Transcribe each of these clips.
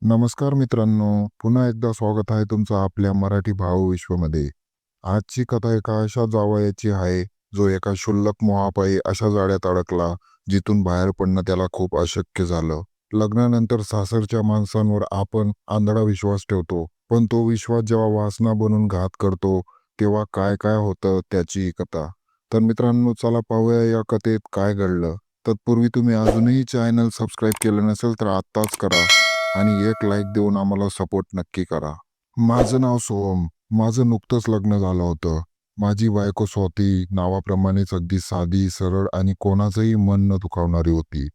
नमस्कार मित्रांनो, पुन्हा एकदा स्वागत आहे तुमचं आपल्या मराठी भावविश्वमध्ये. आजची कथा एका अशा जावयाची आहे, जो एका क्षुल्लक मोहापायी अशा जाळ्यात अडकला, जिथून बाहेर पडणं त्याला खूप अशक्य झालं. लग्नानंतर सासरच्या माणसांवर आपण आंधळा विश्वास ठेवतो, पण तो विश्वास जेव्हा वासना बनून घात करतो, तेव्हा काय काय होतं त्याची ही कथा. तर मित्रांनो, चला पाहूया या कथेत काय घडलं. तत्पूर्वी तुम्ही अजूनही चॅनल सबस्क्राईब केलं नसेल तर आत्ताच करा आणि एक लाईक देऊन आम्हाला सपोर्ट नक्की करा. माझं नाव सोहम. माझं नुकतंच लग्न झालं होतं. माझी बायको स्वाती नावाप्रमाणेच अगदी साधी, सरळ आणि कोणाचंही मन न दुखावणारी होती.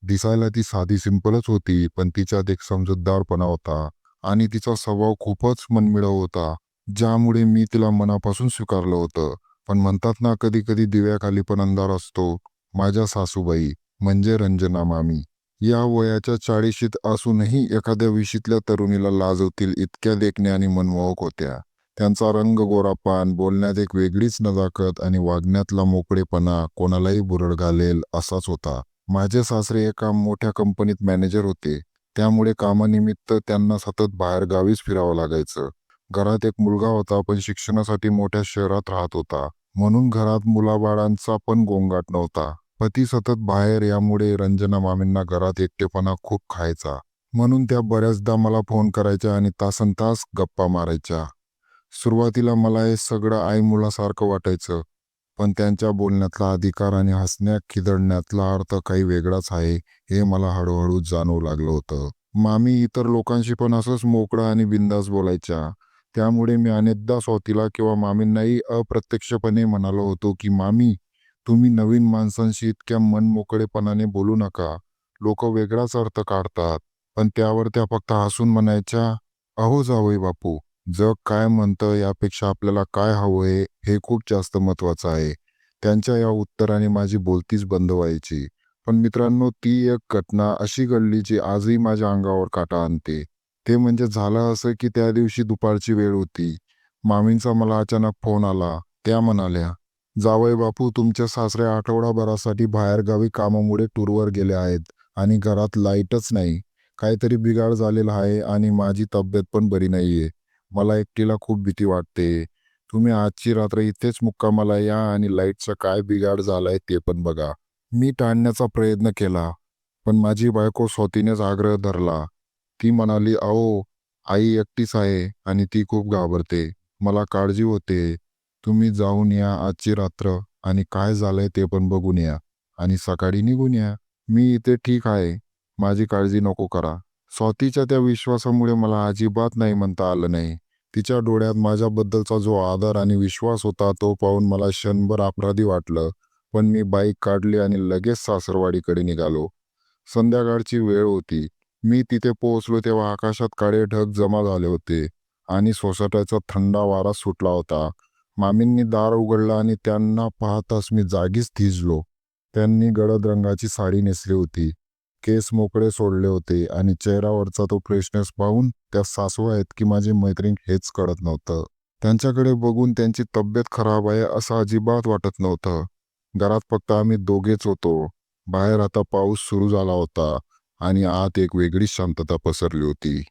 दिसायला ती साधी सिंपलच होती, पण तिच्यात एक समजूतदारपणा होता आणि तिचा स्वभाव खूपच मनमिळाऊ होता, ज्यामुळे मी तिला मनापासून स्वीकारलं होतं. पण म्हणतात ना, कधी-कधी दिव्याखाली पण अंधार असतो. माझ्या सासूबाई म्हणजे रंजना मामी या वयाच्या 40शीत असूनही एखाद्या विशीतल्या तरुणीला लाजवतील इतक्या देखण्या आणि मनमोहक होत्या. त्यांचा रंग गोरापान, बोलण्यात एक वेगळीच नजाकत आणि वागण्यातला मोकळेपणा कोणालाही भुरळ घालेल असाच होता. माझे सासरे एका मोठ्या कंपनीत मॅनेजर होते. त्यामुळे कामानिमित्त त्यांना सतत बाहेरगावीच फिरावं लागायचं. घरात एक मुलगा होता, पण शिक्षणासाठी मोठ्या शहरात राहत होता. म्हणून घरात मुलाबाळांचा पण गोंगाट नव्हता. पती सतत बाहेर यामुळे रंजना मामींना घरात एकटेपणा खूप खायचा. म्हणून त्या बऱ्याचदा मला फोन करायच्या आणि तासनतास गप्पा मारायच्या. सुरुवातीला मला हे सगळं आई मुलासारखं वाटायचं, पण त्यांच्या बोलण्यातला अधिकार आणि हसण्यात खिदळण्यातला अर्थ काही वेगळाच आहे, हे मला हळूहळू जाणवू लागलं होतं. मामी इतर लोकांशी पण असंच मोकळं आणि बिंदास बोलायच्या. त्यामुळे मी अनेकदा स्वतीला किंवा मामींनाही अप्रत्यक्षपणे म्हणालो होतो की मामी, तुम्ही नवीन माणसांशी इतक्या मनमोकळेपणाने बोलू नका. लोक वेगळाच अर्थ काढतात. पण त्यावर त्या फक्त हसून म्हणायच्या, अहो जावई बापू, जग काय म्हणतं यापेक्षा आपल्याला काय हवंय हे खूप जास्त महत्वाचं आहे. त्यांच्या या उत्तराने माझी बोलतीच बंद व्हायची. पण मित्रांनो, ती एक घटना अशी घडली जी आजही माझ्या अंगावर काटा आणते. ते म्हणजे झालं असं की त्या दिवशी दुपारची वेळ होती. मामींचा मला अचानक फोन आला. त्या म्हणाल्या, जावई बापू, तुमचे सासरे आठवडाभरासाठी बाहेरगावी कामामुळे टूरवर गेले आहेत आणि घरात लाईटच नाही. काहीतरी बिघाड झालेला आहे आणि माझी तब्येत पण बरी नाहीये. मला एकटीला खूप भीती वाटते. तुम्ही आजची रात्र इथेच मुक्कामाला या आणि लाईटचा काय बिघाड झालाय ते पण बघा. मी टाळण्याचा प्रयत्न केला, पण माझी बायको स्वतीनेच आग्रह धरला. ती म्हणाली, अहो, आई एकटीच आहे आणि ती खूप घाबरते. मला काळजी होते. तुम्ही जाऊन या आजची रात्र आणि काय झालंय ते पण बघून या आणि सकाळी निघून या. मी इथे ठीक आहे. माझी काळजी नको करा. स्वतीच्या त्या विश्वासामुळे मला अजिबात नाही म्हणता आलं नाही. तिच्या डोळ्यात माझ्याबद्दलचा जो आदर आणि विश्वास होता तो पाहून मला क्षणभर अपराधी वाटलं. पण मी बाईक काढली आणि लगेच सासरवाडीकडे निघालो. संध्याकाळची वेळ होती. मी तिथे पोहोचलो तेव्हा आकाशात काळे ढग जमा झाले होते आणि सोसाट्याचा थंड वारा सुटला होता. मामींनी दार उघडलं आणि त्यांना पाहताच मी जागीच थिजलो. त्यांनी गडद रंगाची साडी नेसली होती. केस मोकळे सोडले होते आणि चेहऱ्यावरचा तो फ्रेशनेस पाहून त्या सासू आहेत की माझी मैत्रीण हेच कळत नव्हतं. त्यांच्याकडे बघून त्यांची तब्येत खराब आहे असं अजिबात वाटत नव्हतं. घरात फक्त आम्ही दोघेच होतो. बाहेर आता पाऊस सुरू झाला होता आणि आत एक वेगळीच शांतता पसरली होती.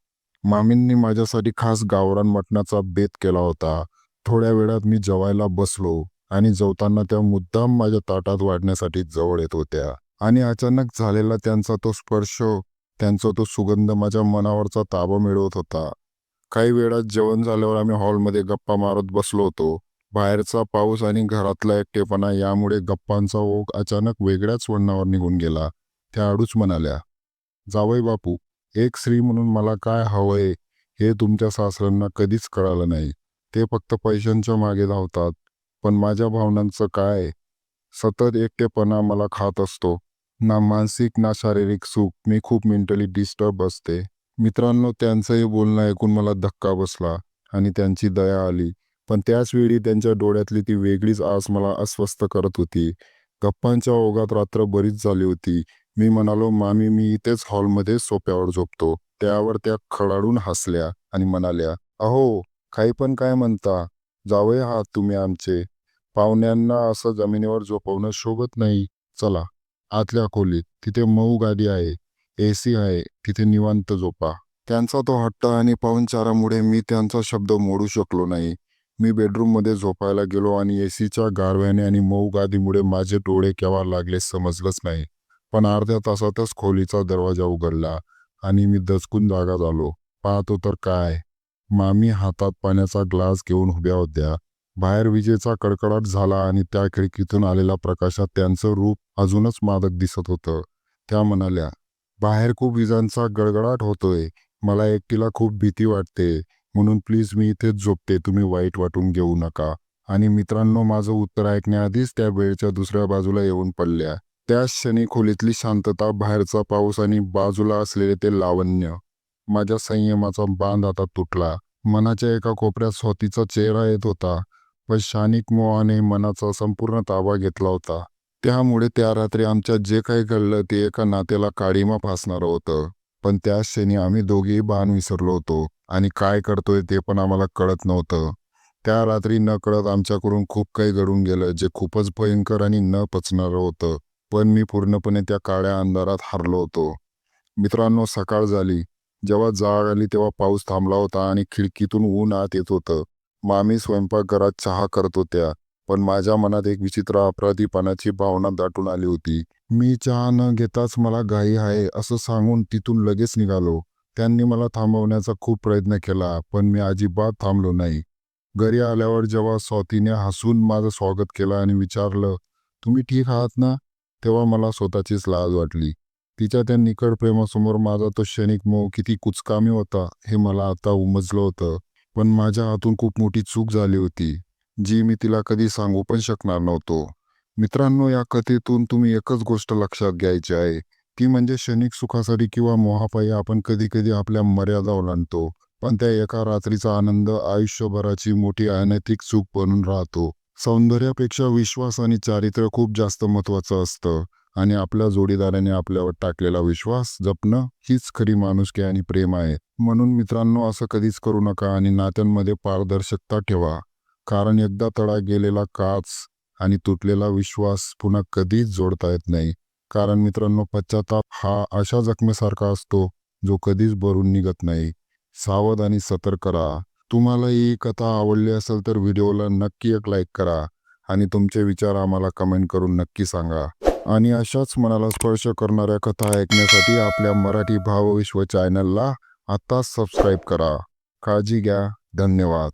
मामींनी माझ्यासाठी खास गावरान मटणाचा बेत केला होता. थोड्या वेळात मी जेवायला बसलो आणि जेवताना त्या मुद्दाम माझ्या ताटात वाढण्यासाठी जवळ येत होत्या आणि अचानक झालेला त्यांचा तो स्पर्श, त्यांचा तो सुगंध माझ्या मनावरचा ताबा मिळवत होता. काही वेळात जेवण झाल्यावर आम्ही हॉलमध्ये गप्पा मारत बसलो होतो. बाहेरचा पाऊस आणि घरातला एकटेपणा यामुळे गप्पांचा ओघ अचानक वेगळ्याच वळणावर निघून गेला. त्या अडूच म्हणाल्या, जावई बापू, एक स्त्री म्हणून मला काय हवंय हे तुमच्या सासऱ्यांना कधीच कळालं नाही. ते फक्त पैशांच्या मागे धावतात. पण माझ्या भावनांचं काय? सतत एकटेपणा मला खात असतो. ना मानसिक ना शारीरिक सुख. मी खूप मेंटली डिस्टर्ब असते. मित्रांनो, त्यांचंही बोलणं ऐकून मला धक्का बसला आणि त्यांची दया आली. पण त्याच वेळी त्यांच्या डोळ्यातली ती वेगळीच आस मला अस्वस्थ करत होती. गप्पांच्या ओघात रात्र बरीच झाली होती. मी म्हणालो, मामी, मी इथेच हॉलमध्ये सोफ्यावर झोपतो. त्यावर त्या खडाडून हसल्या आणि म्हणाल्या, अहो, काही पण काय म्हणता? जावई आहात तुम्ही आमचे. पाहुण्यांना असं जमिनीवर झोपवणं शोभत नाही. चला आतल्या खोलीत, तिथे मऊ गादी आहे, एसी आहे, तिथे निवांत झोपा. त्यांचा तो हट्ट आणि पाहुणचारामुळे मी त्यांचा शब्द मोडू शकलो नाही. मी बेडरूममध्ये झोपायला गेलो आणि एसीच्या गारव्याने आणि मऊ गादीमुळे माझे डोळे केव्हा लागले समजलंच नाही. पण अर्ध्या तासातच खोलीचा दरवाजा उघडला आणि मी दचकून जागा झालो. पाहतो तर काय, मामी हातात पाण्याचा ग्लास घेऊन उभ्या होत्या. बाहेर विजेचा कडकडाट झाला आणि त्या खिडकीतून आलेल्या प्रकाशात त्यांचं रूप अजूनच मादक दिसत होतं. त्या म्हणाल्या, बाहेर खूप विजांचा गडगडाट होतोय. मला एकटीला खूप भीती वाटते, म्हणून प्लीज मी इथेच झोपते, तुम्ही वाईट वाटून घेऊ नका. आणि मित्रांनो, माझं उत्तर ऐकण्याआधीच त्या बेडच्या दुसऱ्या बाजूला येऊन पडल्या. त्याच क्षणी खोलीतली शांतता, बाहेरचा पाऊस आणि बाजूला असलेले ते लावण्य. माझ्या संयमाचा बांध आता तुटला. मनाच्या एका कोपऱ्यात स्वातीचा चेहरा येत होता, पण क्षणिक मोहाने मनाचा संपूर्ण ताबा घेतला होता. त्यामुळे त्या रात्री आमच्यात जे काही घडलं ते एका नात्याला काळिमा फासणारं होतं. पण त्याच क्षणी आम्ही दोघेही भान विसरलो होतो आणि काय करतोय ते पण आम्हाला कळत नव्हतं. त्या रात्री नकळत आमच्याकडून खूप काही घडून गेलं, जे खूपच भयंकर आणि न पचणारं होतं. पण मी पूर्णपणे त्या काळ्या अंधारात हरलो होतो. मित्रांनो, सकाळ झाली. जेव्हा जाग आली तेव्हा पाऊस थांबला होता आणि खिडकीतून ऊन आत येत होतं. मामी स्वयंपाकघरात चहा करत होत्या, पण माझ्या मनात एक विचित्र अपराधीपणाची भावना दाटून आली होती. मी चहा न घेताच मला घाई आहे असं सांगून तिथून लगेच निघालो. त्यांनी मला थांबवण्याचा खूप प्रयत्न केला, पण मी अजिबात थांबलो नाही. घरी आल्यावर जेव्हा स्वातीने हसून माझं स्वागत केलं आणि विचारलं, तुम्ही ठीक आहात ना, तेव्हा मला स्वतःचीच लाज वाटली. तिच्या त्या निकड प्रेमासमोर माझा तो क्षणिक मोह किती कुचकामी होता हे मला आता उमजलं होतं. पण माझ्या हातून खूप मोठी चूक झाली होती, जी मी तिला कधी सांगू पण शकणार नव्हतो. मित्रांनो, या कथेतून तुम्ही एकच गोष्ट लक्षात घ्यायची आहे, ती म्हणजे क्षणिक सुखासाठी किंवा मोहापायी आपण कधी कधी आपल्या मर्यादा ओलांडतो. पण त्या एका रात्रीचा आनंद आयुष्यभराची मोठी अनैतिक चूक बनून राहतो. सौंदर्यापेक्षा विश्वास आणि चारित्र्य खूप जास्त महत्वाचं असतं. आणि आपल्या जोडीदाराने आपल्यावर टाकलेला विश्वास जपणं हीच खरी माणुसकी आणि प्रेम आहे. म्हणून मित्रांनो, असं कधीच करू नका आणि नात्यांमध्ये पारदर्शकता ठेवा. कारण एकदा तडा गेलेला काच आणि तुटलेला विश्वास पुन्हा कधीच जोडता येत नाही. कारण मित्रांनो, पश्चाताप हा अशा जखमेसारखा असतो जो कधीच भरून निघत नाही. सावध आणि सतर्क राहा. तुम्हाला ही कथा आवडली असेल तर व्हिडिओला नक्की एक लाईक करा आणि तुमचे विचार आम्हाला कमेंट करून नक्की सांगा. आणि अशाच मनाला स्पर्श करणाऱ्या कथा ऐकण्यासाठी आपल्या मराठी भावविश्व चॅनलला आत्ताच सबस्क्राईब करा. काळजी घ्या. धन्यवाद.